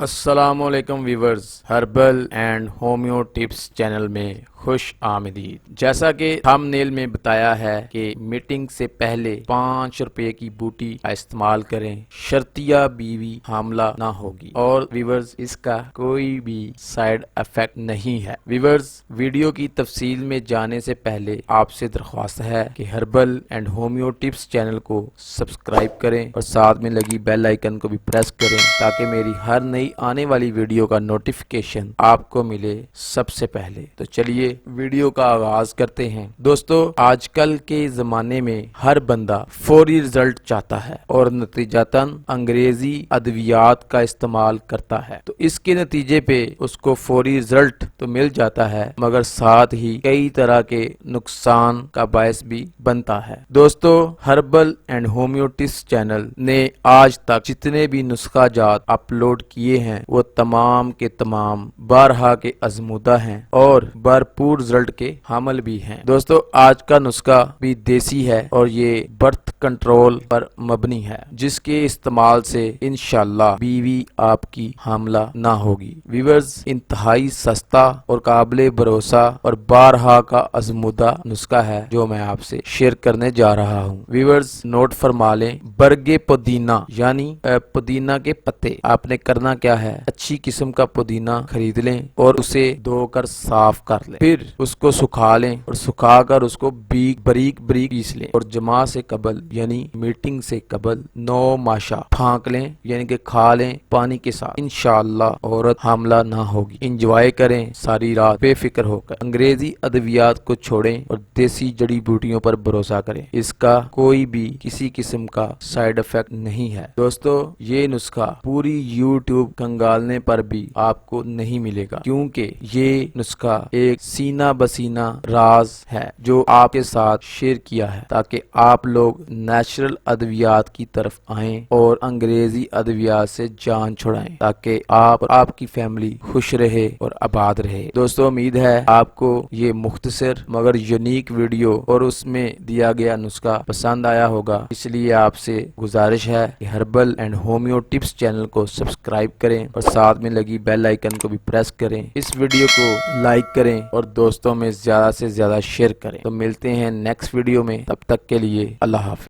السلام علیکم viewers, herbal and homeo tips channel میں خوش آمدید۔ جیسا کہ تھم نیل میں بتایا ہے کہ میٹنگ سے پہلے 5 روپے کی بوٹی کا استعمال کریں، شرطیہ بیوی حاملہ نہ ہوگی، اور ویورز اس کا کوئی بھی سائیڈ افیکٹ نہیں ہے۔ ویورز، ویڈیو کی تفصیل میں جانے سے پہلے آپ سے درخواست ہے کہ herbal and homeo tips channel کو سبسکرائب کریں اور ساتھ میں لگی بیل آئیکن کو بھی پریس کریں تاکہ میری ہر نئی آنے والی ویڈیو کا نوٹیفیکیشن آپ کو ملے سب سے پہلے۔ تو چلیے ویڈیو کا آغاز کرتے ہیں۔ دوستو، آج کل کے زمانے میں ہر بندہ فوری رزلٹ چاہتا ہے اور نتیجتاً انگریزی ادویات کا استعمال کرتا ہے، تو اس کے نتیجے پہ اس کو فوری رزلٹ تو مل جاتا ہے مگر ساتھ ہی کئی طرح کے نقصان کا باعث بھی بنتا ہے۔ دوستو، herbal and homeo tips channel نے آج تک جتنے بھی نسخہ جات اپلوڈ کیے ہیں وہ تمام کے تمام بارہا کے آزمودہ ہیں اور بھرپور رزلٹ کے حامل بھی ہیں۔ دوستو، آج کا نسخہ بھی دیسی ہے اور یہ برتھ کنٹرول پر مبنی ہے، جس کے استعمال سے انشاءاللہ بیوی آپ کی حاملہ نہ ہوگی۔ ویورز، انتہائی سستا اور قابل بھروسہ اور بارہا کا آزمودہ نسخہ ہے جو میں آپ سے شیئر کرنے جا رہا ہوں۔ ویورز، نوٹ فرما لیں، برگ پودینہ یعنی پودینہ کے پتے۔ آپ نے کرنا کیا ہے، اچھی قسم کا پودینہ خرید لیں اور اسے دھو کر صاف کر لیں، پھر اس کو سکھا لیں اور سکھا کر اس کو بریک پیس لیں اور جمع سے قبل یعنی میٹنگ سے قبل 9 ماشا پھانک لیں یعنی کہ کھا لیں پانی کے ساتھ۔ انشاءاللہ عورت حاملہ نہ ہوگی۔ انجوائے کریں ساری رات بے فکر ہو کر، انگریزی ادویات کو چھوڑیں اور دیسی جڑی بوٹیوں پر بھروسہ کریں، اس کا کوئی بھی کسی قسم کا سائیڈ افیکٹ نہیں ہے۔ دوستو، یہ نسخہ پوری یوٹیوب کنگالنے پر بھی آپ کو نہیں ملے گا، کیونکہ یہ نسخہ ایک سینہ بسینہ راز ہے جو آپ کے ساتھ شیئر کیا ہے تاکہ آپ لوگ نیچرل ادویات کی طرف آئیں اور انگریزی ادویات سے جان چھڑائیں تاکہ آپ اور آپ کی فیملی خوش رہے اور آباد رہے۔ دوستو، امید ہے آپ کو یہ مختصر مگر یونیک ویڈیو اور اس میں دیا گیا نسخہ پسند آیا ہوگا، اس لیے آپ سے گزارش ہے کہ herbal and homeo tips channel کو سبسکرائب کریں اور ساتھ میں لگی بیل آئیکن کو بھی پریس کریں، اس ویڈیو کو لائک کریں اور دوستوں میں زیادہ سے زیادہ شیئر کریں۔ تو ملتے ہیں نیکسٹ ویڈیو میں، تب تک کے لیے اللہ حافظ۔